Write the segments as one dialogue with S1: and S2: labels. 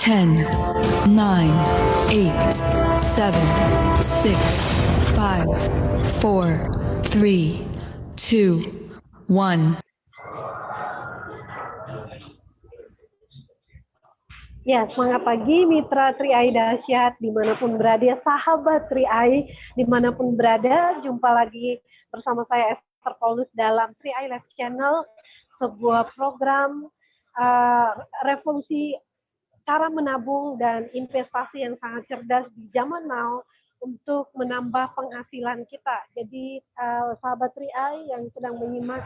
S1: 10, 9, 8, 7, 6, 5, 4, 3, 2, 1.
S2: Ya, semangat pagi mitra Tri-Ai dahsyat dimanapun berada, sahabat Tri-Ai dimanapun berada. Jumpa lagi bersama saya Esther Paulus dalam Tri-Ai Live Channel, sebuah program revolusi cara menabung dan investasi yang sangat cerdas di zaman now untuk menambah penghasilan kita. Jadi sahabat Tri-Ai yang sedang menyimak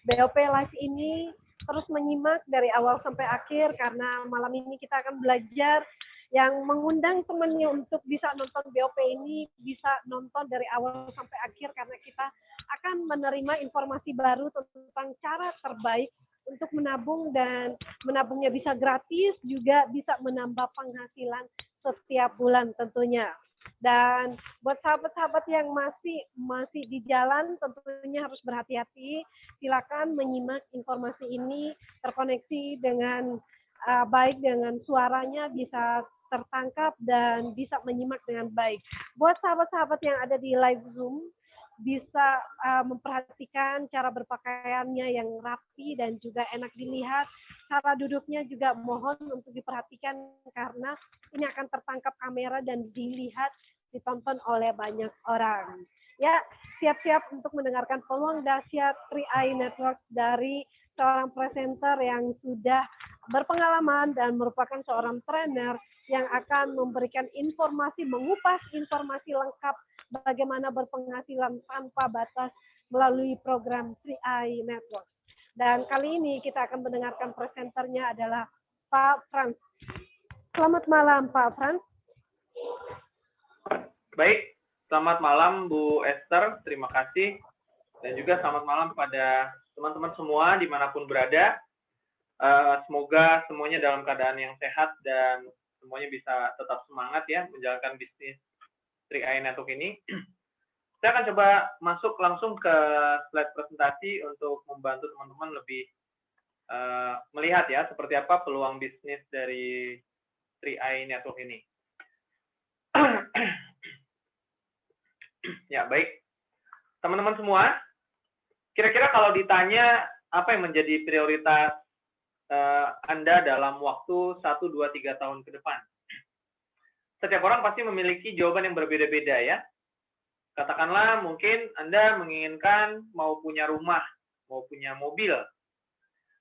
S2: BOP Live ini terus menyimak dari awal sampai akhir, karena malam ini kita akan belajar yang mengundang temannya untuk bisa nonton BOP ini, bisa nonton dari awal sampai akhir, karena kita akan menerima informasi baru tentang cara terbaik untuk menabung, dan menabungnya bisa gratis, juga bisa menambah penghasilan setiap bulan tentunya. Dan buat sahabat-sahabat yang masih di jalan, tentunya harus berhati-hati. Silakan menyimak informasi ini, terkoneksi dengan baik, dengan suaranya bisa tertangkap dan bisa menyimak dengan baik. Buat sahabat-sahabat yang ada di live Zoom, bisa memperhatikan cara berpakaiannya yang rapi dan juga enak dilihat. Cara duduknya juga mohon untuk diperhatikan, karena ini akan tertangkap kamera dan dilihat, ditonton oleh banyak orang. Ya, siap-siap untuk mendengarkan peluang dahsyat Tri-Ai Network dari seorang presenter yang sudah berpengalaman dan merupakan seorang trainer yang akan memberikan informasi, mengupas informasi lengkap bagaimana berpenghasilan tanpa batas melalui program Tri-Ai Network. Dan kali ini kita akan mendengarkan presenternya adalah Pak Frans. Selamat malam Pak Frans.
S3: Baik, selamat malam Bu Esther, terima kasih. Dan juga selamat malam pada teman-teman semua dimanapun berada. Semoga semuanya dalam keadaan yang sehat dan semuanya bisa tetap semangat ya menjalankan bisnis Tri-Ai Network ini. Saya akan coba masuk langsung ke slide presentasi untuk membantu teman-teman lebih melihat ya seperti apa peluang bisnis dari Tri-Ai Network ini. Ya, baik. Teman-teman semua, kira-kira kalau ditanya apa yang menjadi prioritas Anda dalam waktu 1, 2, 3 tahun ke depan? Setiap orang pasti memiliki jawaban yang berbeda-beda ya. Katakanlah mungkin Anda menginginkan mau punya rumah, mau punya mobil,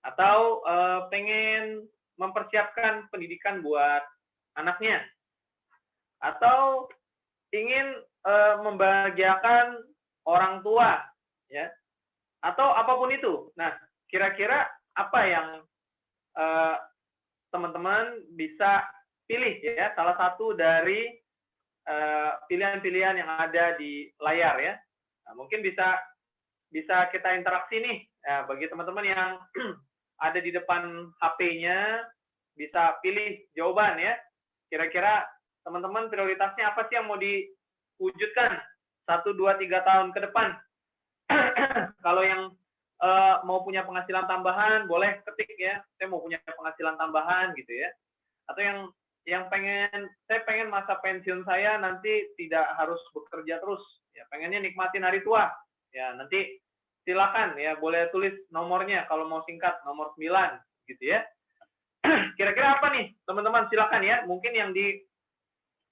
S3: atau pengen mempersiapkan pendidikan buat anaknya, atau ingin membahagiakan orang tua, ya, atau apapun itu. Nah, kira-kira apa yang teman-teman bisa pilih ya, salah satu dari pilihan-pilihan yang ada di layar ya. Nah, mungkin bisa kita interaksi nih. Nah, bagi teman-teman yang ada di depan HP-nya, bisa pilih jawaban ya. Kira-kira teman-teman prioritasnya apa sih yang mau diwujudkan 1, 2, 3 tahun ke depan? Kalau yang mau punya penghasilan tambahan, boleh ketik ya, saya mau punya penghasilan tambahan gitu ya. Atau yang saya pengen masa pensiun saya nanti tidak harus bekerja terus, ya pengennya nikmatin hari tua, ya nanti silakan ya, boleh tulis nomornya kalau mau singkat, nomor 9 gitu ya. Kira-kira apa nih teman-teman, silakan ya, mungkin yang di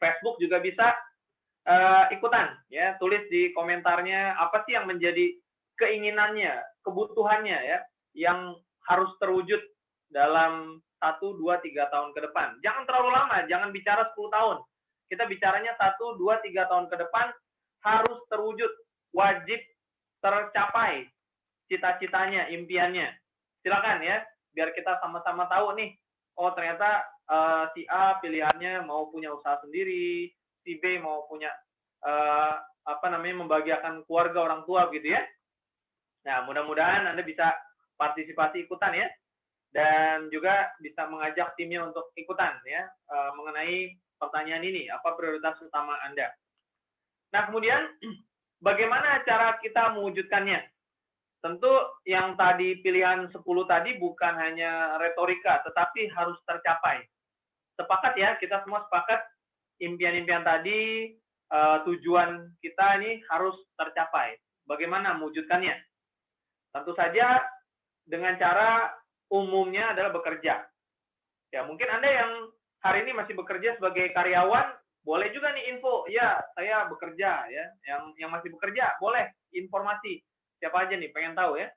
S3: Facebook juga bisa ikutan ya, tulis di komentarnya apa sih yang menjadi keinginannya, kebutuhannya ya, yang harus terwujud dalam 1, 2, 3 tahun ke depan. Jangan terlalu lama, jangan bicara 10 tahun. Kita bicaranya 1, 2, 3 tahun ke depan harus terwujud, wajib tercapai cita-citanya, impiannya. Silakan ya, biar kita sama-sama tahu nih, oh ternyata si A pilihannya mau punya usaha sendiri, si B mau punya membahagiakan keluarga orang tua gitu ya. Nah, mudah-mudahan Anda bisa partisipasi ikutan ya. Dan juga bisa mengajak timnya untuk ikutan ya mengenai pertanyaan ini, apa prioritas utama Anda. Nah, kemudian bagaimana cara kita mewujudkannya? Tentu yang tadi pilihan 10 tadi bukan hanya retorika, tetapi harus tercapai. sepakat ya, kita semua sepakat impian-impian tadi, tujuan kita ini harus tercapai. Bagaimana mewujudkannya? Tentu saja dengan cara umumnya adalah bekerja. Ya, mungkin Anda yang hari ini masih bekerja sebagai karyawan, boleh juga nih info, ya saya bekerja ya. Yang masih bekerja, boleh informasi. Siapa aja nih pengen tahu ya,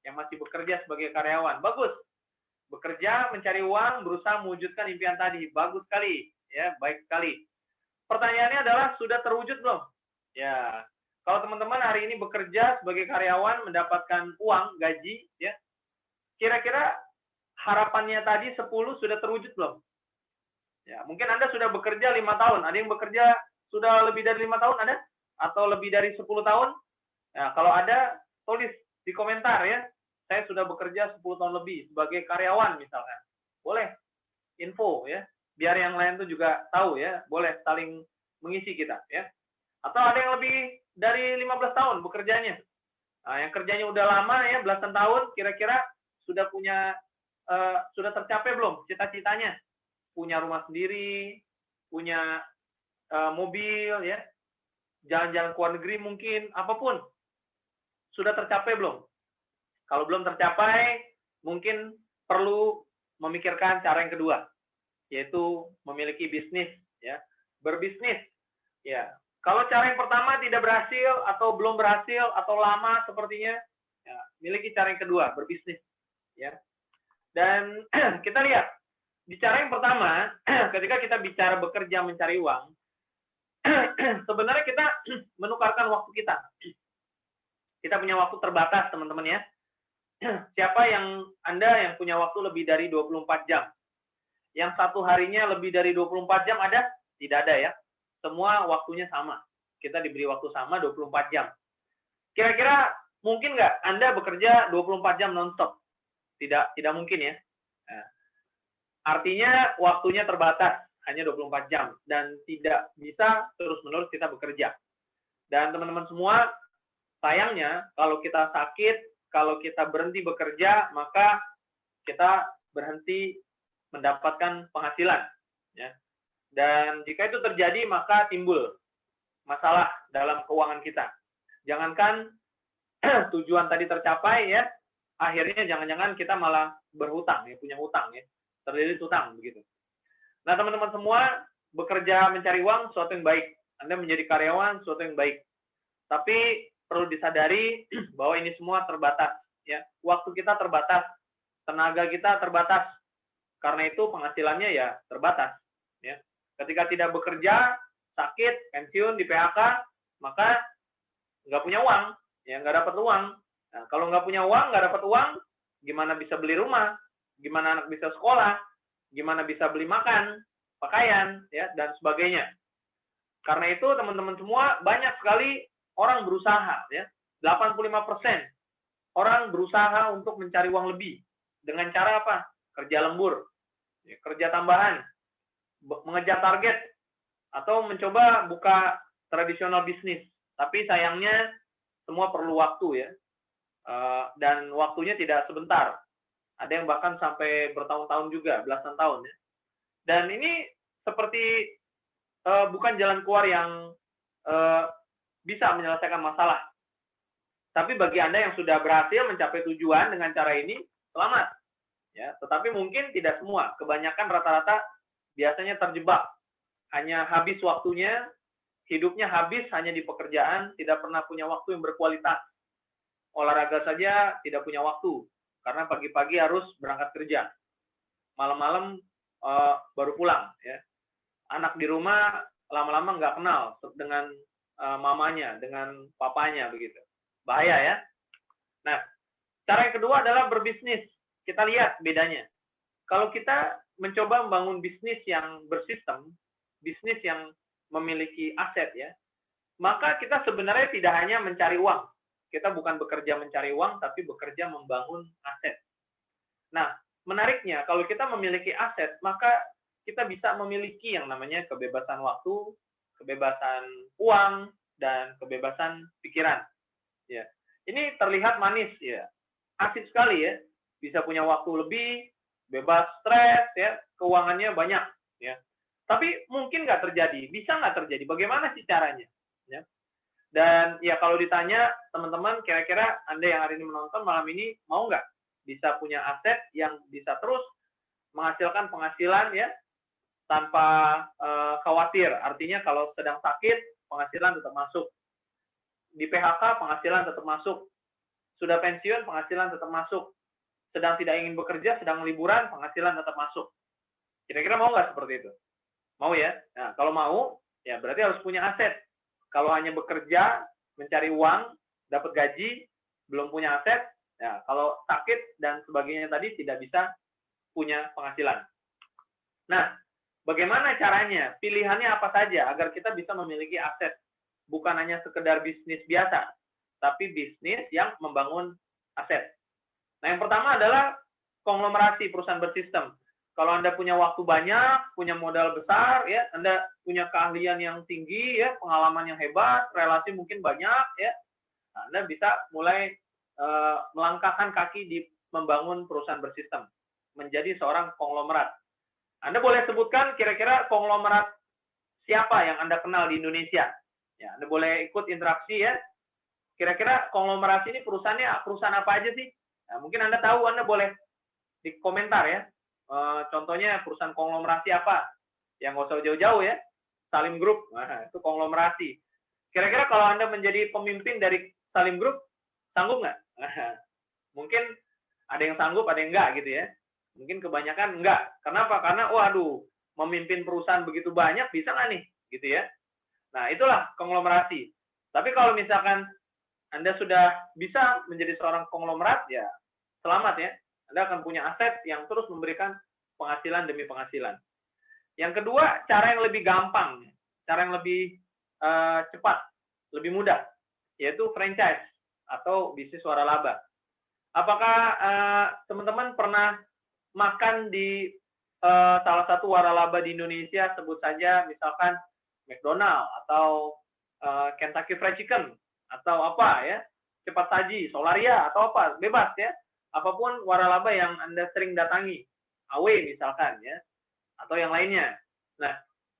S3: yang masih bekerja sebagai karyawan. Bagus. Bekerja, mencari uang, berusaha mewujudkan impian tadi. Bagus sekali, ya, baik sekali. Pertanyaannya adalah sudah terwujud belum? Ya, kalau teman-teman hari ini bekerja sebagai karyawan, mendapatkan uang, gaji, ya, kira-kira harapannya tadi 10 sudah terwujud belum? Ya, mungkin Anda sudah bekerja 5 tahun. Ada yang bekerja sudah lebih dari 5 tahun, ada? Atau lebih dari 10 tahun? Nah, kalau ada, tulis di komentar ya. Saya sudah bekerja 10 tahun lebih sebagai karyawan misalkan. Boleh info ya. Biar yang lain tuh juga tahu ya. Boleh saling mengisi kita ya. Atau ada yang lebih dari 15 tahun bekerjanya. Nah, yang kerjanya udah lama ya, belasan tahun, kira-kira sudah punya sudah tercapai belum cita-citanya? Punya rumah sendiri, punya mobil ya. Jalan-jalan ke luar negeri mungkin, apapun. Sudah tercapai belum? Kalau belum tercapai, mungkin perlu memikirkan cara yang kedua, yaitu memiliki bisnis, ya, berbisnis, ya. Kalau cara yang pertama tidak berhasil atau belum berhasil atau lama sepertinya, ya, miliki cara yang kedua, berbisnis, ya. Dan kita lihat di cara yang pertama, ketika kita bicara bekerja mencari uang, sebenarnya kita menukarkan waktu kita. Kita punya waktu terbatas, teman-teman ya. Siapa Anda yang punya waktu lebih dari 24 jam? Yang satu harinya lebih dari 24 jam ada? Tidak ada ya. Semua waktunya sama. Kita diberi waktu sama 24 jam. Kira-kira mungkin nggak Anda bekerja 24 jam non-stop? Tidak mungkin ya. Nah, artinya waktunya terbatas, hanya 24 jam. Dan tidak bisa terus-menerus kita bekerja. Dan teman-teman semua, sayangnya kalau kita sakit, kalau kita berhenti bekerja, maka kita berhenti mendapatkan penghasilan. Ya. Dan jika itu terjadi, maka timbul masalah dalam keuangan kita. Jangankan tujuan tadi tercapai, ya, akhirnya jangan-jangan kita malah berhutang, ya, punya hutang, ya, terlilit hutang begitu. Nah, teman-teman semua, bekerja mencari uang suatu yang baik. Anda menjadi karyawan suatu yang baik. Tapi perlu disadari bahwa ini semua terbatas, ya. Waktu kita terbatas, tenaga kita terbatas. Karena itu penghasilannya ya terbatas, ya. Ketika tidak bekerja, sakit, pensiun, di PHK, maka nggak punya uang, ya, nggak dapat uang. Nah, kalau nggak punya uang, nggak dapat uang, gimana bisa beli rumah, gimana anak bisa sekolah, gimana bisa beli makan, pakaian, ya, dan sebagainya. Karena itu teman-teman semua, banyak sekali orang berusaha, ya. 85% orang berusaha untuk mencari uang lebih. Dengan cara apa? Kerja lembur, ya, kerja tambahan, mengejar target, atau mencoba buka tradisional bisnis. Tapi sayangnya semua perlu waktu, ya. Dan waktunya tidak sebentar. Ada yang bahkan sampai bertahun-tahun juga, belasan tahun, ya. Dan ini seperti bukan jalan keluar yang bisa menyelesaikan masalah. Tapi bagi Anda yang sudah berhasil mencapai tujuan dengan cara ini, selamat. Ya, tetapi mungkin tidak semua. Kebanyakan rata-rata biasanya terjebak. Hanya habis waktunya, hidupnya habis hanya di pekerjaan, tidak pernah punya waktu yang berkualitas. Olahraga saja tidak punya waktu, karena pagi-pagi harus berangkat kerja. Malam-malam baru pulang. Ya. Anak di rumah lama-lama nggak kenal dengan mamanya, dengan papanya begitu. Bahaya ya. Nah, cara yang kedua adalah berbisnis. Kita lihat bedanya. Kalau kita mencoba membangun bisnis yang bersistem, bisnis yang memiliki aset ya, maka kita sebenarnya tidak hanya mencari uang. Kita bukan bekerja mencari uang, tapi bekerja membangun aset. Nah, menariknya kalau kita memiliki aset, maka kita bisa memiliki yang namanya kebebasan waktu, kebebasan uang, dan kebebasan pikiran. Ya, ini terlihat manis ya, asik sekali ya, bisa punya waktu lebih, bebas stres ya, keuangannya banyak. ya. Tapi mungkin nggak terjadi, bisa nggak terjadi? Bagaimana sih caranya? Ya. Dan ya kalau ditanya teman-teman, kira-kira Anda yang hari ini menonton malam ini mau nggak bisa punya aset yang bisa terus menghasilkan penghasilan ya tanpa khawatir. Artinya kalau sedang sakit penghasilan tetap masuk, di PHK penghasilan tetap masuk, sudah pensiun penghasilan tetap masuk, sedang tidak ingin bekerja, sedang liburan penghasilan tetap masuk. Kira-kira mau nggak seperti itu? Mau ya? Nah, kalau mau ya berarti harus punya aset. Kalau hanya bekerja, mencari uang, dapat gaji, belum punya aset, ya kalau sakit dan sebagainya tadi tidak bisa punya penghasilan. Nah, bagaimana caranya? Pilihannya apa saja agar kita bisa memiliki aset? Bukan hanya sekedar bisnis biasa, tapi bisnis yang membangun aset. Nah, yang pertama adalah konglomerasi perusahaan bersistem. Kalau Anda punya waktu banyak, punya modal besar, ya, Anda punya keahlian yang tinggi, ya, pengalaman yang hebat, relasi mungkin banyak, ya, Anda bisa mulai melangkahkan kaki di membangun perusahaan bersistem, menjadi seorang konglomerat. Anda boleh sebutkan kira-kira konglomerat siapa yang Anda kenal di Indonesia. Ya, Anda boleh ikut interaksi ya. Kira-kira konglomerasi ini perusahaan apa aja sih? Nah, mungkin Anda tahu, Anda boleh di komentar ya. Contohnya perusahaan konglomerasi apa? Yang nggak usah jauh-jauh ya. Salim Group, nah, itu konglomerasi. Kira-kira kalau Anda menjadi pemimpin dari Salim Group, sanggup nggak? Mungkin ada yang sanggup, ada yang enggak gitu ya. Mungkin kebanyakan enggak. Kenapa? Karena, waduh, memimpin perusahaan begitu banyak, bisa nggak nih? Gitu ya. Nah, itulah konglomerasi. Tapi kalau misalkan Anda sudah bisa menjadi seorang konglomerat, ya selamat ya. Anda akan punya aset yang terus memberikan penghasilan demi penghasilan. Yang kedua, cara yang lebih gampang, cara yang lebih cepat, lebih mudah, yaitu franchise atau bisnis waralaba. Apakah teman-teman pernah makan di salah satu waralaba di Indonesia, sebut saja misalkan McDonald atau Kentucky Fried Chicken atau apa ya, cepat saji, Solaria atau apa, bebas ya. Apapun waralaba yang Anda sering datangi, AW misalkan ya, atau yang lainnya. Nah,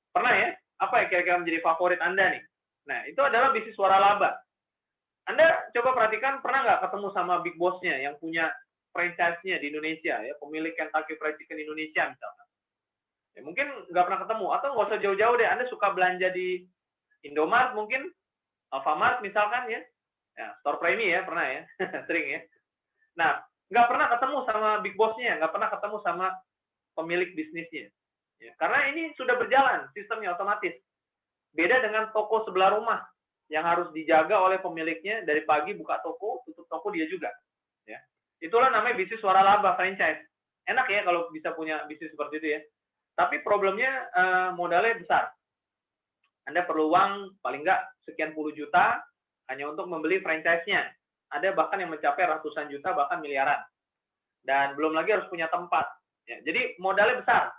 S3: pernah ya? Apa ya kira-kira menjadi favorit Anda nih? Nah, itu adalah bisnis waralaba. Anda coba perhatikan, pernah nggak ketemu sama big boss-nya yang punya franchise-nya di Indonesia, ya, pemilik Kentucky Fried Chicken Indonesia misalkan. Ya, mungkin nggak pernah ketemu, atau nggak usah jauh-jauh deh, Anda suka belanja di Indomaret mungkin, Alfamart misalkan ya, Store Premi ya, pernah ya, sering ya. Nah, nggak pernah ketemu sama big boss-nya, nggak pernah ketemu sama pemilik bisnisnya. Ya, karena ini sudah berjalan, sistemnya otomatis. Beda dengan toko sebelah rumah, yang harus dijaga oleh pemiliknya, dari pagi buka toko, tutup toko dia juga. Ya. Itulah namanya bisnis waralaba, franchise. Enak ya kalau bisa punya bisnis seperti itu ya. Tapi problemnya modalnya besar. Anda perlu uang paling nggak sekian puluh juta hanya untuk membeli franchise-nya. Ada bahkan yang mencapai ratusan juta, bahkan miliaran. Dan belum lagi harus punya tempat. Ya, jadi modalnya besar.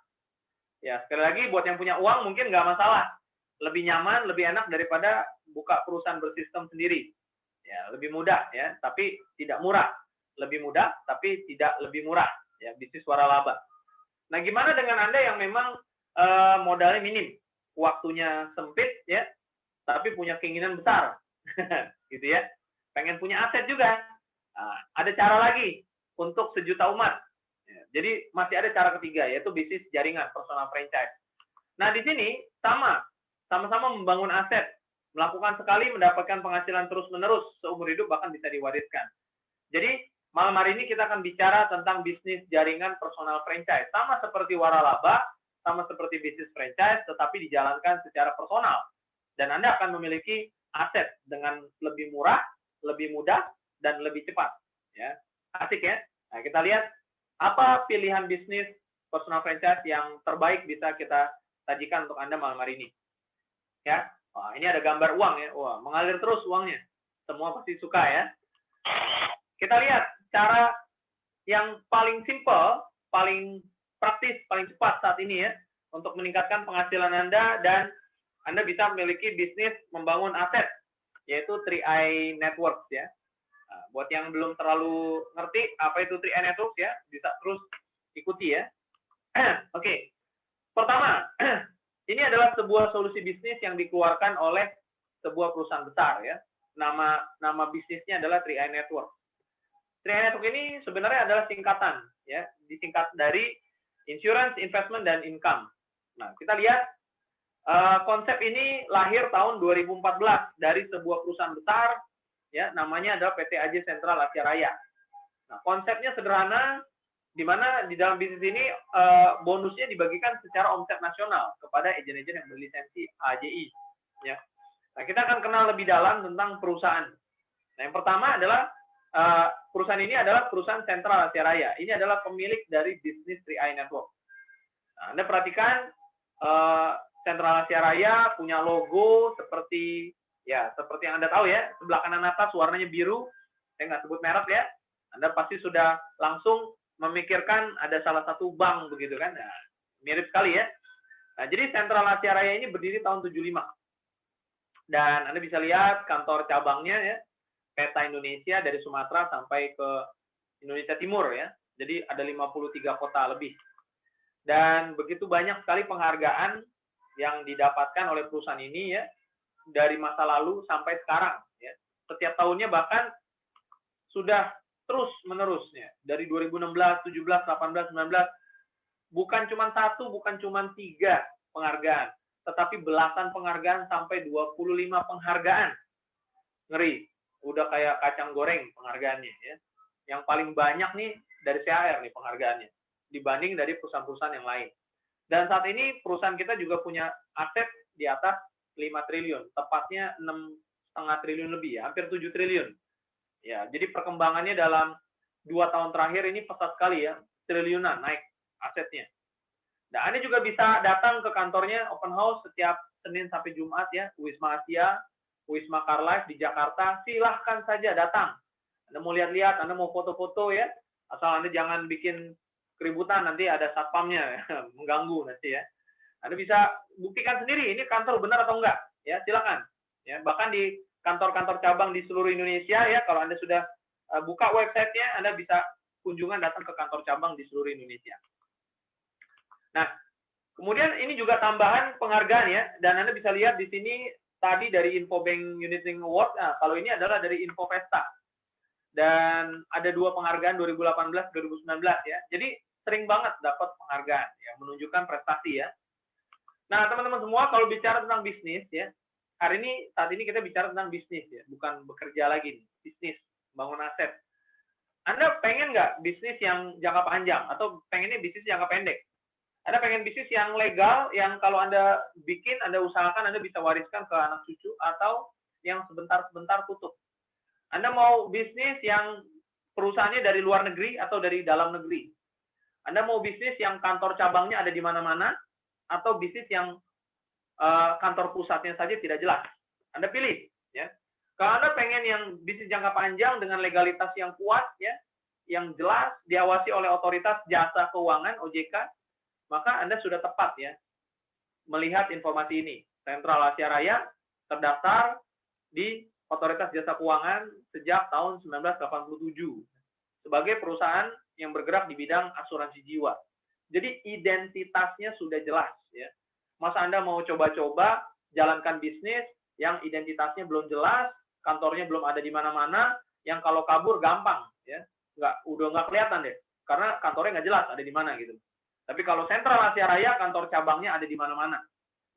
S3: Ya, sekali lagi buat yang punya uang mungkin nggak masalah. Lebih nyaman, lebih enak daripada buka perusahaan bersistem sendiri. Ya, lebih mudah ya, tapi tidak murah. Lebih mudah, tapi tidak lebih murah. Ya, bisnis waralaba. Nah, gimana dengan Anda yang memang modalnya minim, waktunya sempit ya, tapi punya keinginan besar, gitu ya. Pengen punya aset juga. Nah, ada cara lagi untuk sejuta umat. Ya, jadi masih ada cara ketiga, yaitu bisnis jaringan, personal franchise. Nah, di sini sama-sama membangun aset, melakukan sekali mendapatkan penghasilan terus-menerus seumur hidup, bahkan bisa diwariskan. Jadi malam hari ini kita akan bicara tentang bisnis jaringan personal franchise, sama seperti waralaba, sama seperti bisnis franchise, tetapi dijalankan secara personal. Dan Anda akan memiliki aset dengan lebih murah, lebih mudah, dan lebih cepat. Ya, asik ya. Nah, kita lihat apa pilihan bisnis personal franchise yang terbaik bisa kita sajikan untuk Anda malam hari ini. Ya, wah, ini ada gambar uang ya, wah, mengalir terus uangnya. Semua pasti suka ya. Kita lihat cara yang paling simple, paling praktis, paling cepat saat ini ya, untuk meningkatkan penghasilan Anda dan Anda bisa memiliki bisnis membangun aset, yaitu 3i Networks ya. Nah, buat yang belum terlalu ngerti apa itu 3i Networks ya, bisa terus ikuti ya. Oke. Pertama, ini adalah sebuah solusi bisnis yang dikeluarkan oleh sebuah perusahaan besar ya. Nama bisnisnya adalah 3i Network. 3i Network ini sebenarnya adalah singkatan ya, disingkat dari Insurance, Investment, dan Income. Nah, kita lihat konsep ini lahir tahun 2014 dari sebuah perusahaan besar ya, namanya adalah PT AJ Sentral Asia Raya. Nah, konsepnya sederhana, di mana di dalam bisnis ini bonusnya dibagikan secara omset nasional kepada agen-agen yang berlisensi AJI. Ya. Nah, kita akan kenal lebih dalam tentang perusahaan. Nah, yang pertama adalah perusahaan ini adalah perusahaan Sentral Asia Raya. Ini adalah pemilik dari bisnis 3i Network. Nah, Anda perhatikan Sentral Asia Raya punya logo seperti yang Anda tahu ya, sebelah kanan atas warnanya biru. Saya nggak sebut merek ya. Anda pasti sudah langsung memikirkan ada salah satu bank begitu kan. Nah, mirip sekali ya. Nah, jadi Sentral Asia Raya ini berdiri tahun 75. Dan Anda bisa lihat kantor cabangnya ya, peta Indonesia dari Sumatera sampai ke Indonesia Timur ya. Jadi ada 53 kota lebih. Dan begitu banyak sekali penghargaan yang didapatkan oleh perusahaan ini ya, dari masa lalu sampai sekarang ya. Setiap tahunnya bahkan sudah terus menerusnya dari 2016, 17, 18, 19 bukan cuma 1, bukan cuma 3 penghargaan, tetapi belasan penghargaan sampai 25 penghargaan. Ngeri, udah kayak kacang goreng penghargaannya ya. Yang paling banyak nih dari CAR nih penghargaannya dibanding dari perusahaan-perusahaan yang lain. Dan saat ini perusahaan kita juga punya aset di atas 5 triliun, tepatnya 6,5 triliun lebih ya, hampir 7 triliun. Ya, jadi perkembangannya dalam 2 tahun terakhir ini pesat sekali ya, triliunan naik asetnya. Nah, Anda juga bisa datang ke kantornya open house setiap Senin sampai Jumat ya, Wisma Asia, Wisma Carlife di Jakarta, silahkan saja datang. Anda mau lihat-lihat, Anda mau foto-foto ya, asal Anda jangan bikin keributan, nanti ada satpamnya ya, mengganggu nanti ya. Anda bisa buktikan sendiri ini kantor benar atau enggak ya, silakan. Ya, bahkan di kantor-kantor cabang di seluruh Indonesia ya, kalau Anda sudah buka websitenya, Anda bisa kunjungan datang ke kantor cabang di seluruh Indonesia. Nah, kemudian ini juga tambahan penghargaan ya, dan Anda bisa lihat di sini tadi dari Infobank Unit-Link Award, nah, kalau ini adalah dari Infovesta. Dan ada 2 penghargaan 2018, 2019 ya. Jadi sering banget dapat penghargaan yang menunjukkan prestasi ya. Nah, teman-teman semua, kalau bicara tentang bisnis ya, saat ini kita bicara tentang bisnis ya, bukan bekerja lagi, bisnis, bangun aset. Anda pengen nggak bisnis yang jangka panjang atau pengennya bisnis jangka pendek? Anda pengen bisnis yang legal, yang kalau Anda bikin, Anda usahakan, Anda bisa wariskan ke anak cucu, atau yang sebentar-sebentar tutup? Anda mau bisnis yang perusahaannya dari luar negeri atau dari dalam negeri? Anda mau bisnis yang kantor cabangnya ada di mana-mana, atau bisnis yang kantor pusatnya saja tidak jelas? Anda pilih ya. Kalau Anda pengen yang bisnis jangka panjang dengan legalitas yang kuat ya, yang jelas, diawasi oleh otoritas jasa keuangan OJK, maka Anda sudah tepat ya melihat informasi ini. Sentral Asia Raya terdaftar di Otoritas Jasa Keuangan sejak tahun 1987 sebagai perusahaan yang bergerak di bidang asuransi jiwa. Jadi identitasnya sudah jelas ya. Masa Anda mau coba-coba jalankan bisnis yang identitasnya belum jelas, kantornya belum ada di mana-mana, yang kalau kabur gampang ya, udah nggak kelihatan deh, karena kantornya nggak jelas ada di mana gitu. Tapi kalau Sentral Asia Raya, kantor cabangnya ada di mana-mana.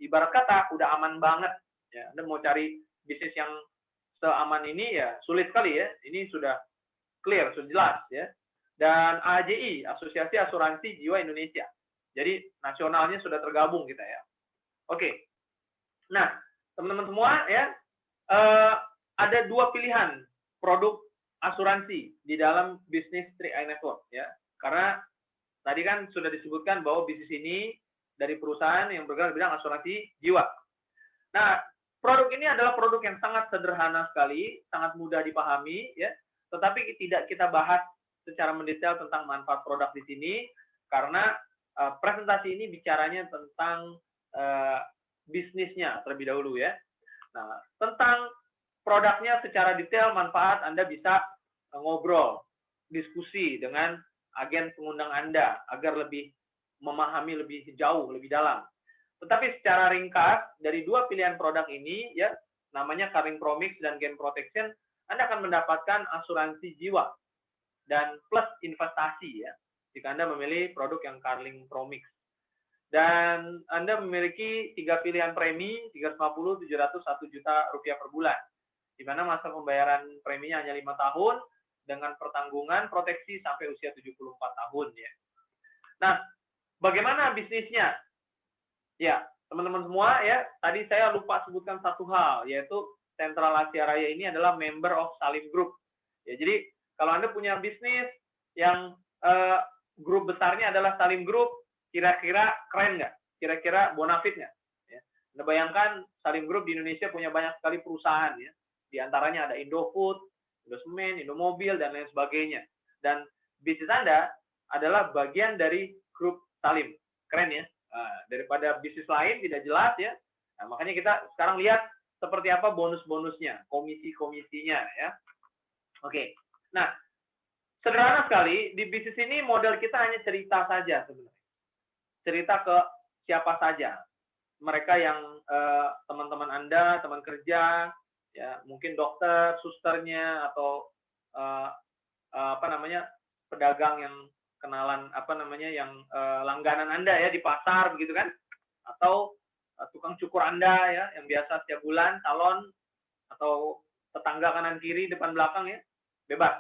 S3: Ibarat kata udah aman banget ya. Anda mau cari bisnis yang seaman ini ya sulit sekali ya. Ini sudah clear, sudah jelas ya. Dan AJI, Asosiasi Asuransi Jiwa Indonesia. Jadi nasionalnya sudah tergabung kita ya. Oke. Nah, teman-teman semua ya, ada 2 pilihan produk asuransi di dalam bisnis 3i Network ya. Karena tadi kan sudah disebutkan bahwa bisnis ini dari perusahaan yang bergerak di bidang asuransi jiwa. Nah, produk ini adalah produk yang sangat sederhana sekali, sangat mudah dipahami ya. Tetapi tidak kita bahas secara mendetail tentang manfaat produk di sini karena presentasi ini bicaranya tentang bisnisnya terlebih dahulu ya. Nah, tentang produknya secara detail manfaat Anda bisa ngobrol, diskusi dengan agen pengundang Anda agar lebih memahami lebih jauh, lebih dalam. Tetapi secara ringkas, dari dua pilihan produk ini, ya, namanya Carling Promix dan Gain Protection, Anda akan mendapatkan asuransi jiwa dan plus investasi, ya, jika Anda memilih produk yang Carling Promix. Dan Anda memiliki 3 pilihan premi, 350, 700, 1 juta rupiah per bulan. Di mana masa pembayaran preminya hanya 5 tahun, dengan pertanggungan proteksi sampai usia 74 tahun. Ya. Nah, bagaimana bisnisnya? Ya, teman-teman semua, ya, tadi saya lupa sebutkan satu hal, yaitu Sentral Asia Raya ini adalah member of Salim Group. Ya, jadi, kalau Anda punya bisnis yang grup besarnya adalah Salim Group, kira-kira keren nggak? Kira-kira bonafit nggak? Ya. Anda bayangkan Salim Group di Indonesia punya banyak sekali perusahaan, ya. Di antaranya ada Indofood, Indosemen, Indomobil, dan lain sebagainya. Dan bisnis Anda adalah bagian dari grup Salim. Keren ya? Daripada bisnis lain tidak jelas ya. Nah, makanya kita sekarang lihat seperti apa bonus-bonusnya, komisi-komisinya ya. Oke. Nah, sederhana sekali, di bisnis ini modal kita hanya cerita saja sebenarnya. Cerita ke siapa saja. Mereka yang teman-teman Anda, teman kerja, ya, mungkin dokter, susternya, atau pedagang yang kenalan yang langganan Anda ya di pasar begitu kan, atau tukang cukur Anda ya yang biasa setiap bulan salon, atau tetangga kanan kiri depan belakang ya, bebas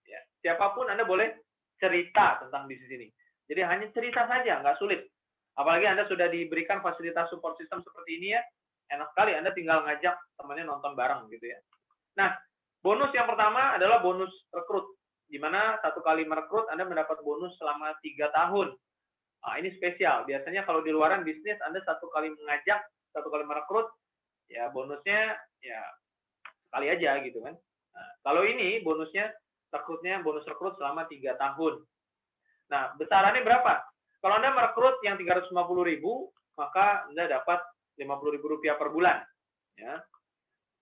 S3: ya, siapapun Anda boleh cerita tentang bisnis ini. Jadi hanya cerita saja, nggak sulit, apalagi Anda sudah diberikan fasilitas support system seperti ini ya, enak sekali, Anda tinggal ngajak temannya nonton bareng gitu ya. Nah, bonus yang pertama adalah bonus rekrut, di mana satu kali merekrut Anda mendapat bonus selama 3 tahun. Nah, ini spesial. Biasanya kalau di luaran bisnis Anda satu kali mengajak, satu kali merekrut, ya bonusnya ya sekali aja gitu kan. Nah, kalau ini bonusnya bonus rekrut selama 3 tahun. Nah, besarannya berapa? Kalau Anda merekrut yang 350.000, maka Anda dapat Rp50.000 per bulan. Ya.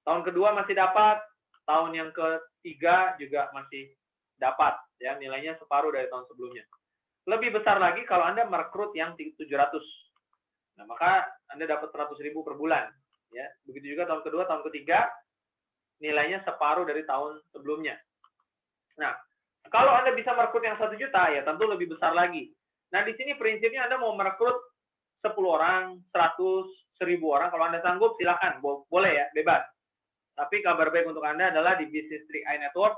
S3: Tahun kedua masih dapat, tahun yang ketiga juga masih dapat, ya, nilainya separuh dari tahun sebelumnya. Lebih besar lagi kalau Anda merekrut yang 700. Nah, maka Anda dapat 100.000 per bulan. Ya. Begitu juga tahun kedua, tahun ketiga, nilainya separuh dari tahun sebelumnya. Nah, kalau Anda bisa merekrut yang 1 juta, ya tentu lebih besar lagi. Nah, di sini prinsipnya Anda mau merekrut 10 orang, 100, 1.000 orang, kalau Anda sanggup, silakan, boleh ya, bebas. Tapi kabar baik untuk Anda adalah di Business 3i Network,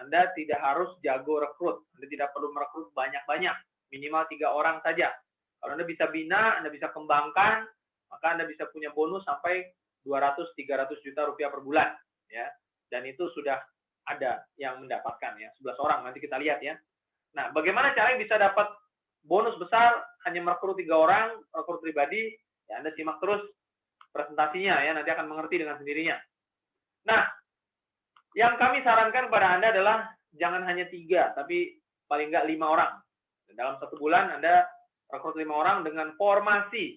S3: Anda tidak harus jago rekrut. Anda tidak perlu merekrut banyak-banyak, minimal 3 orang saja. Kalau Anda bisa bina, Anda bisa kembangkan, maka Anda bisa punya bonus sampai 200-300 juta rupiah per bulan. Ya. Dan itu sudah ada yang mendapatkan, ya, 11 orang, nanti kita lihat ya. Nah, bagaimana caranya bisa dapat bonus besar hanya merekrut 3 orang, rekrut pribadi, ya Anda simak terus presentasinya ya, nanti akan mengerti dengan sendirinya. Nah, yang kami sarankan kepada Anda adalah jangan hanya 3, tapi paling nggak 5 orang. Dalam 1 bulan Anda rekrut 5 orang dengan formasi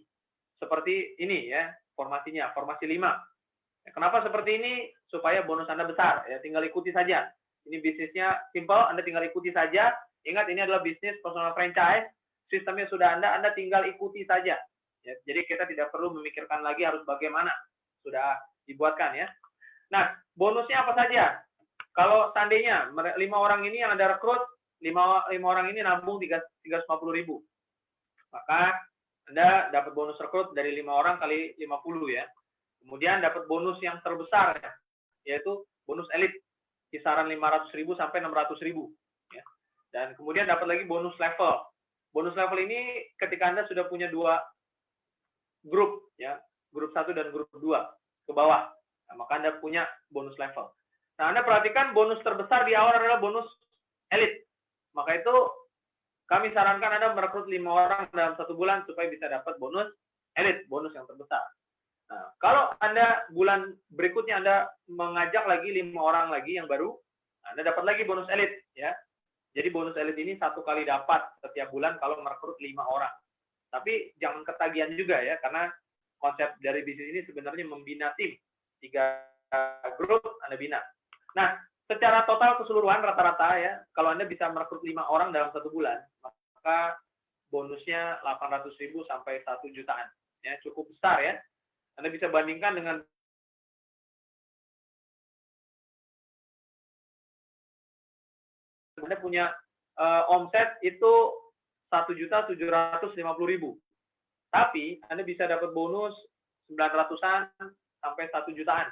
S3: seperti ini ya, formasinya, formasi 5. Ya, kenapa seperti ini? Supaya bonus Anda besar, ya tinggal ikuti saja. Ini bisnisnya simple, Anda tinggal ikuti saja. Ingat, ini adalah bisnis personal franchise, sistemnya sudah Anda tinggal ikuti saja. Ya, jadi kita tidak perlu memikirkan lagi harus bagaimana, sudah dibuatkan ya. Nah, bonusnya apa saja? Kalau seandainya 5 orang ini yang Anda rekrut, 5 orang ini nabung 350.000. Maka Anda dapat bonus rekrut dari 5 orang kali 50 ya. Kemudian dapat bonus yang terbesar ya, yaitu bonus elit, kisaran 500.000 sampai 600.000 ya. Dan kemudian dapat lagi bonus level. Bonus level ini ketika Anda sudah punya 2 grup ya, grup 1 dan grup 2 ke bawah. Nah, maka Anda punya bonus level. Nah, Anda perhatikan bonus terbesar di awal adalah bonus elit. Maka itu kami sarankan Anda merekrut 5 orang dalam 1 bulan supaya bisa dapat bonus elit, bonus yang terbesar. Nah, kalau Anda bulan berikutnya Anda mengajak lagi 5 orang lagi yang baru, Anda dapat lagi bonus elit ya. Jadi bonus elit ini 1 kali dapat setiap bulan kalau merekrut 5 orang. Tapi jangan ketagihan juga ya, karena konsep dari bisnis ini sebenarnya membina tim. 3 grup Anda bina. Nah, secara total keseluruhan rata-rata ya, kalau Anda bisa merekrut 5 orang dalam 1 bulan, maka bonusnya 800.000 sampai 1 jutaan. Ya, cukup besar ya. Anda bisa bandingkan dengan Anda punya omset itu 1.750.000. Tapi Anda bisa dapat bonus 900-an sampai 1 jutaan.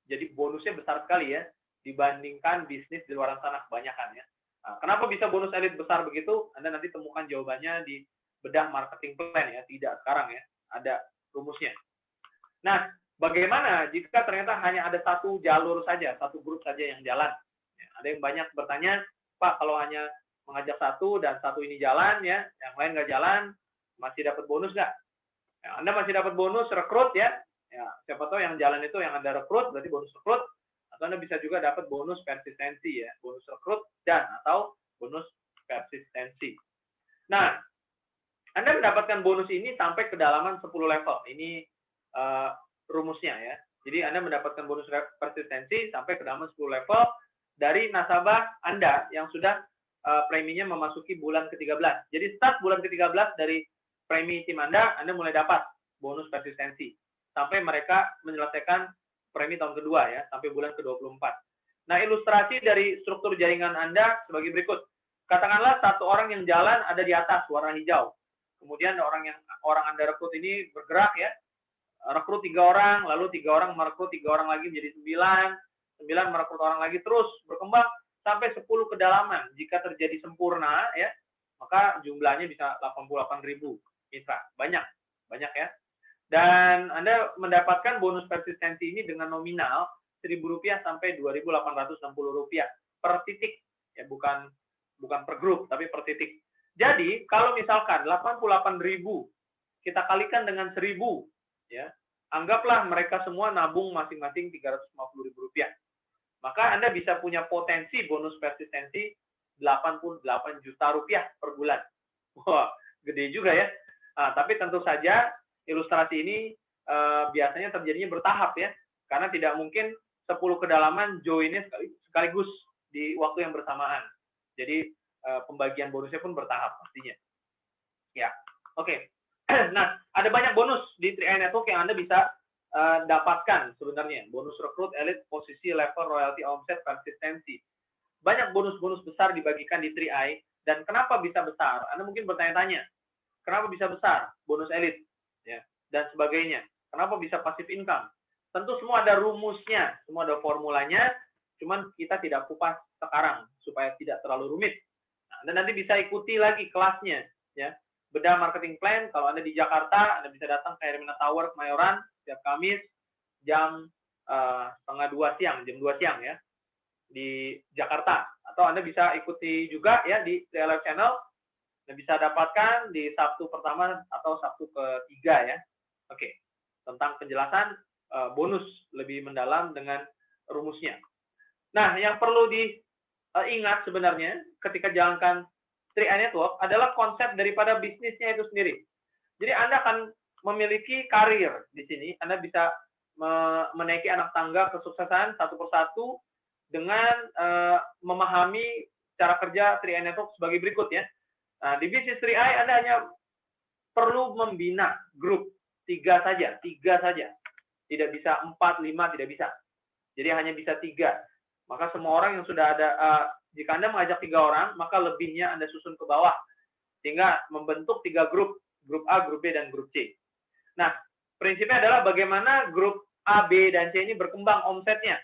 S3: Jadi bonusnya besar sekali ya dibandingkan bisnis di luar sana kebanyakan ya. Nah, kenapa bisa bonus elit besar begitu? Anda nanti temukan jawabannya di bedah marketing plan ya, tidak sekarang ya. Ada rumusnya. Nah, bagaimana jika ternyata hanya ada satu jalur saja, satu grup saja yang jalan? Ya, ada yang banyak bertanya, Pak, kalau hanya mengajak satu dan satu ini jalan ya, yang lain nggak jalan, masih dapat bonus nggak? Ya, Anda masih dapat bonus rekrut ya. Ya, siapa tahu yang jalan itu yang Anda rekrut, berarti bonus rekrut. Atau Anda bisa juga dapat bonus persistensi ya, bonus rekrut dan atau bonus persistensi. Nah, Anda mendapatkan bonus ini sampai kedalaman 10 level. Ini rumusnya ya. Jadi Anda mendapatkan bonus persistensi sampai kedalaman 10 level dari nasabah Anda yang sudah preminya memasuki bulan ke-13. Jadi start bulan ke-13 dari premi tim Anda mulai dapat bonus persistensi sampai mereka menyelesaikan premi tahun kedua ya, sampai bulan ke-24. Nah, ilustrasi dari struktur jaringan Anda sebagai berikut. Katakanlah satu orang yang jalan ada di atas warna hijau. Kemudian orang Anda rekrut ini bergerak ya. Rekrut 3 orang, lalu 3 orang merekrut 3 orang lagi menjadi 9, 9 merekrut orang lagi terus berkembang sampai 10 kedalaman. Jika terjadi sempurna ya, maka jumlahnya bisa 88.000 mitra. Banyak ya. Dan Anda mendapatkan bonus persistensi ini dengan nominal Rp1.000 sampai Rp2.860 per titik. Ya, bukan per grup, tapi per titik. Jadi, kalau misalkan 88.000 kita kalikan dengan 1.000, ya, anggaplah mereka semua nabung masing-masing Rp350.000. Maka Anda bisa punya potensi bonus persistensi Rp88 juta per bulan. Wah, gede juga ya. Nah, tapi tentu saja ilustrasi ini biasanya terjadinya bertahap ya, karena tidak mungkin 10 kedalaman joinnya sekaligus di waktu yang bersamaan. Jadi pembagian bonusnya pun bertahap pastinya. Ya, oke. Nah, ada banyak bonus di 3i Network yang Anda bisa dapatkan sebenarnya. Bonus rekrut, elit, posisi, level, royalty, omset, persistensi. Banyak bonus-bonus besar dibagikan di 3i. Dan kenapa bisa besar? Anda mungkin bertanya-tanya, kenapa bisa besar bonus elit? Ya, dan sebagainya. Kenapa bisa passive income? Tentu semua ada rumusnya, semua ada formulanya, cuman kita tidak kupas sekarang supaya tidak terlalu rumit. Nah, Anda nanti bisa ikuti lagi kelasnya, ya. Bedah marketing plan, kalau Anda di Jakarta, Anda bisa datang ke Hermina Tower Kemayoran setiap Kamis jam setengah 2 siang, jam 2 siang ya, di Jakarta. Atau Anda bisa ikuti juga ya di Live Channel. Anda bisa dapatkan di Sabtu pertama atau Sabtu ketiga ya. Oke, tentang penjelasan bonus lebih mendalam dengan rumusnya. Nah, yang perlu diingat sebenarnya ketika jalankan 3i Network adalah konsep daripada bisnisnya itu sendiri. Jadi Anda akan memiliki karir di sini. Anda bisa menaiki anak tangga kesuksesan satu persatu dengan memahami cara kerja 3i Network sebagai berikut ya. Nah, di bisnis 3i Anda hanya perlu membina grup 3 saja. Tidak bisa 4, 5, tidak bisa. Jadi hanya bisa 3. Maka semua orang yang sudah ada, jika Anda mengajak 3 orang, maka lebihnya Anda susun ke bawah. Sehingga membentuk 3 grup. Grup A, grup B, dan grup C. Nah, prinsipnya adalah bagaimana grup A, B, dan C ini berkembang omsetnya.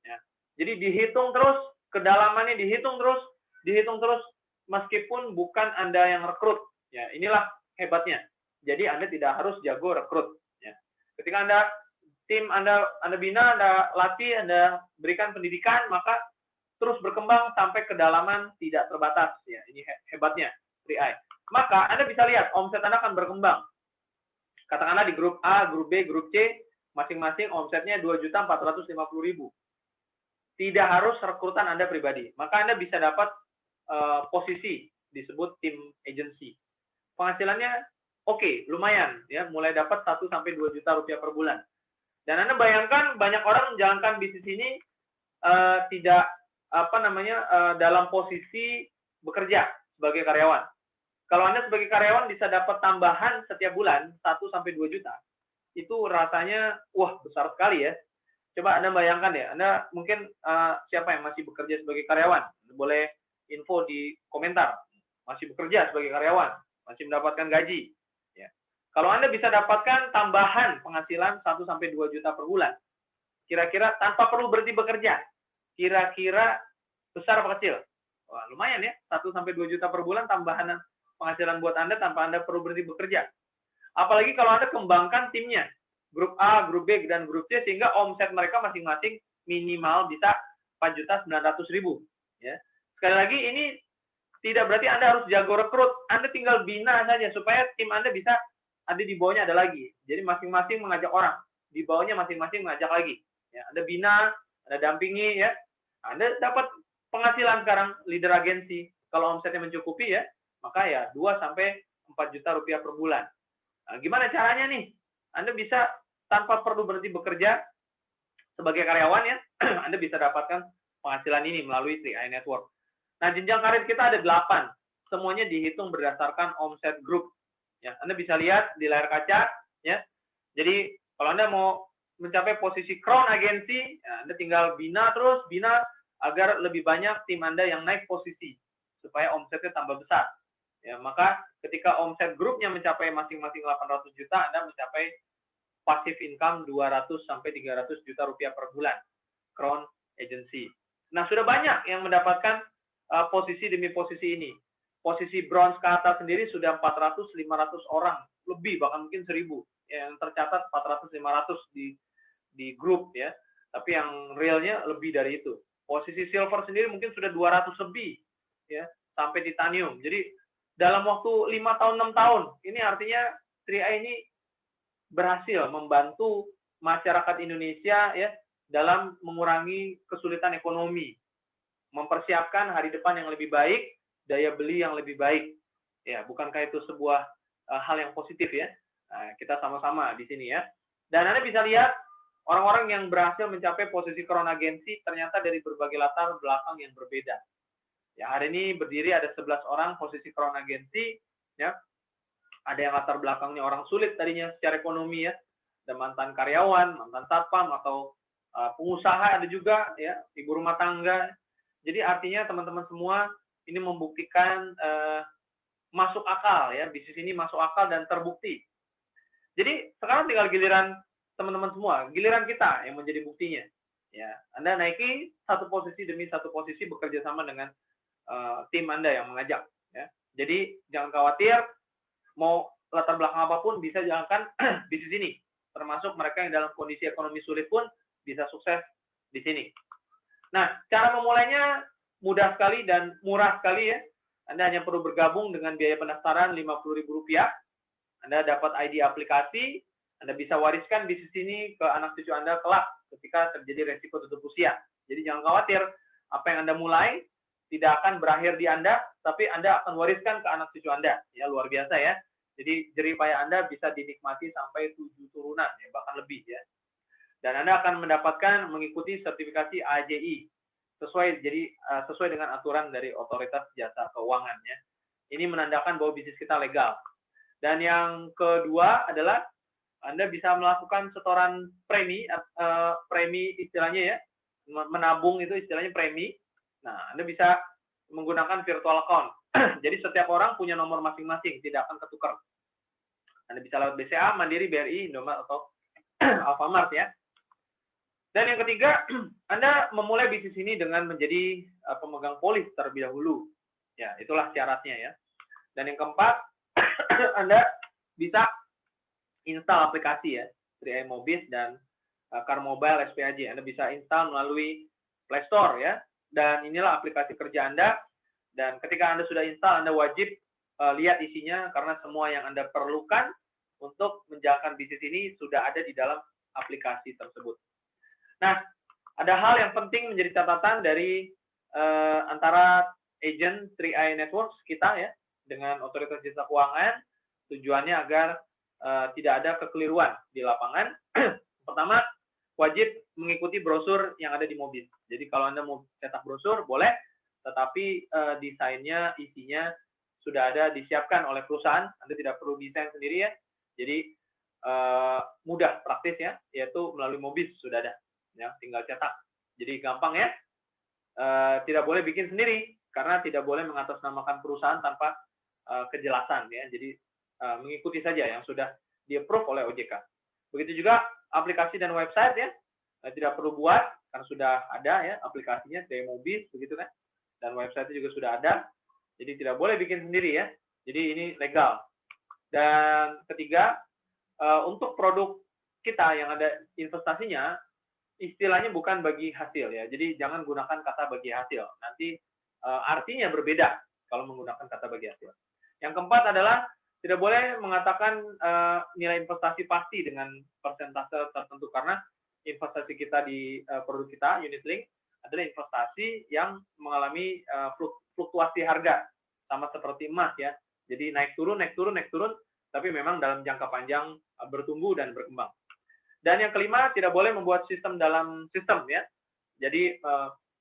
S3: Ya. Jadi dihitung terus, kedalamannya dihitung terus, meskipun bukan Anda yang rekrut. Ya, inilah hebatnya. Jadi Anda tidak harus jago rekrut. Ya. Ketika tim Anda bina, Anda latih, Anda berikan pendidikan, maka terus berkembang sampai kedalaman tidak terbatas. Ya, ini hebatnya 3i. Maka Anda bisa lihat omset Anda akan berkembang. Katakanlah di grup A, grup B, grup C, masing-masing omsetnya 2.450.000. Tidak harus rekrutan Anda pribadi. Maka Anda bisa dapat posisi disebut tim agency. Penghasilannya oke, lumayan ya, mulai dapat 1 sampai 2 juta rupiah per bulan. Dan Anda bayangkan banyak orang menjalankan bisnis ini tidak dalam posisi bekerja sebagai karyawan. Kalau Anda sebagai karyawan bisa dapat tambahan setiap bulan 1-2 juta, itu rasanya wah besar sekali ya. Coba Anda bayangkan ya, Anda mungkin siapa yang masih bekerja sebagai karyawan? Boleh info di komentar. Masih bekerja sebagai karyawan, masih mendapatkan gaji. Ya. Kalau Anda bisa dapatkan tambahan penghasilan 1-2 juta per bulan, kira-kira tanpa perlu berhenti bekerja, kira-kira besar apa kecil? Wah, lumayan ya, 1-2 juta per bulan tambahan penghasilan buat Anda tanpa Anda perlu berhenti bekerja. Apalagi kalau Anda kembangkan timnya, grup A, grup B, dan grup C, sehingga omset mereka masing-masing minimal bisa 4.900.000. Ya. Sekali lagi, ini tidak berarti Anda harus jago rekrut. Anda tinggal bina saja, supaya tim Anda bisa ada di bawahnya ada lagi. Jadi masing-masing mengajak orang. Di bawahnya masing-masing mengajak lagi. Ya, Anda bina, Anda dampingi, ya. Anda dapat penghasilan sekarang, leader agensi. Kalau omsetnya mencukupi ya, maka ya 2-4 juta rupiah per bulan. Nah, gimana caranya nih? Anda bisa tanpa perlu berhenti bekerja sebagai karyawan ya, Anda bisa dapatkan penghasilan ini melalui 3i Network. Nah, jenjang karir kita ada 8. Semuanya dihitung berdasarkan omset grup. Ya, Anda bisa lihat di layar kaca ya. Jadi, kalau Anda mau mencapai posisi crown agensi, ya, Anda tinggal bina terus, bina agar lebih banyak tim Anda yang naik posisi supaya omsetnya tambah besar. Ya, maka ketika omset grupnya mencapai masing-masing 800 juta, Anda mencapai passive income 200-300 juta rupiah per bulan. Crown Agency. Nah, sudah banyak yang mendapatkan posisi demi posisi ini. Posisi bronze ke atas sendiri sudah 400-500 orang. Lebih, bahkan mungkin 1.000. Yang tercatat 400-500 di grup ya. Tapi yang realnya lebih dari itu. Posisi silver sendiri mungkin sudah 200 lebih. Ya, sampai titanium. Jadi, dalam waktu 5 tahun, 6 tahun, ini artinya 3i ini berhasil membantu masyarakat Indonesia ya dalam mengurangi kesulitan ekonomi, mempersiapkan hari depan yang lebih baik, daya beli yang lebih baik. Ya, bukankah itu sebuah hal yang positif ya? Nah, kita sama-sama di sini ya. Dan Anda bisa lihat orang-orang yang berhasil mencapai posisi crown agensi ternyata dari berbagai latar belakang yang berbeda. Ya, hari ini berdiri ada 11 orang posisi crown agensi, ya. Ada yang latar belakangnya orang sulit tadinya secara ekonomi ya. Ada mantan karyawan, mantan satpam atau pengusaha ada juga ya, ibu rumah tangga. Jadi artinya teman-teman semua ini membuktikan masuk akal ya, bisnis ini masuk akal dan terbukti. Jadi sekarang tinggal giliran teman-teman semua, giliran kita yang menjadi buktinya. Ya, Anda naiki satu posisi demi satu posisi bekerja sama dengan tim Anda yang mengajak. Ya. Jadi jangan khawatir, mau latar belakang apapun bisa jalankan bisnis ini. Termasuk mereka yang dalam kondisi ekonomi sulit pun bisa sukses di sini. Nah, cara memulainya mudah sekali dan murah sekali ya. Anda hanya perlu bergabung dengan biaya pendaftaran Rp50.000. Anda dapat ID aplikasi, Anda bisa wariskan bisnis ini ke anak cucu Anda kelak ketika terjadi resiko tutup usia. Jadi jangan khawatir, apa yang Anda mulai tidak akan berakhir di Anda, tapi Anda akan wariskan ke anak cucu Anda. Ya, luar biasa ya. Jadi jerih payah Anda bisa dinikmati sampai 7 turunan, ya, bahkan lebih ya. Dan Anda akan mendapatkan mengikuti sertifikasi AJI sesuai dengan aturan dari Otoritas Jasa Keuangan ya. Ini menandakan bahwa bisnis kita legal. Dan yang kedua adalah Anda bisa melakukan setoran premi istilahnya ya, menabung itu istilahnya premi. Nah, Anda bisa menggunakan virtual account. Jadi setiap orang punya nomor masing-masing, tidak akan ketukar. Anda bisa lewat BCA, Mandiri, BRI, Indomaret, atau Alfamart ya. Dan yang ketiga, Anda memulai bisnis ini dengan menjadi pemegang polis terlebih dahulu. Ya, itulah syaratnya ya. Dan yang keempat, Anda bisa install aplikasi ya, 3i Mobis dan Car Mobile SPAJ. Anda bisa install melalui Play Store ya. Dan inilah aplikasi kerja Anda. Dan ketika Anda sudah install, Anda wajib lihat isinya karena semua yang Anda perlukan untuk menjalankan bisnis ini sudah ada di dalam aplikasi tersebut. Nah, ada hal yang penting menjadi catatan dari antara agent 3i Networks kita ya dengan Otoritas Jasa Keuangan. Tujuannya agar tidak ada kekeliruan di lapangan. Pertama, wajib mengikuti brosur yang ada di Mobis. Jadi kalau Anda mau cetak brosur boleh, tetapi desainnya, isinya sudah ada disiapkan oleh perusahaan. Anda tidak perlu desain sendiri ya. Jadi mudah, praktis ya, yaitu melalui Mobis sudah ada, ya, tinggal cetak. Jadi gampang ya. Tidak boleh bikin sendiri karena tidak boleh mengatasnamakan perusahaan tanpa kejelasan ya. Jadi mengikuti saja yang sudah di-approve oleh OJK. Begitu juga aplikasi dan website ya. Tidak perlu buat karena sudah ada ya aplikasinya dari Mobis begitu kan. Dan website juga sudah ada. Jadi tidak boleh bikin sendiri ya. Jadi ini legal. Dan ketiga, untuk produk kita yang ada investasinya, istilahnya bukan bagi hasil ya. Jadi jangan gunakan kata bagi hasil. Nanti artinya berbeda kalau menggunakan kata bagi hasil. Yang keempat adalah tidak boleh mengatakan nilai investasi pasti dengan persentase tertentu karena investasi kita di produk kita unit link adalah investasi yang mengalami fluktuasi harga sama seperti emas ya. Jadi naik turun, tapi memang dalam jangka panjang bertumbuh dan berkembang. Dan yang kelima, tidak boleh membuat sistem dalam sistem ya. Jadi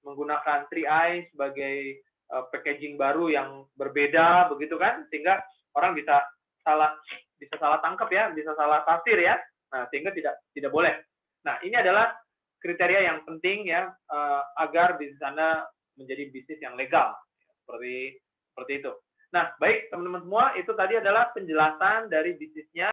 S3: menggunakan 3i sebagai packaging baru yang berbeda begitu kan, sehingga orang bisa salah tangkap ya, bisa salah tafsir ya. Nah, sehingga tidak boleh. Nah, ini adalah kriteria yang penting ya agar bisnis Anda menjadi bisnis yang legal. Seperti itu. Nah, baik teman-teman semua, itu tadi adalah penjelasan dari bisnisnya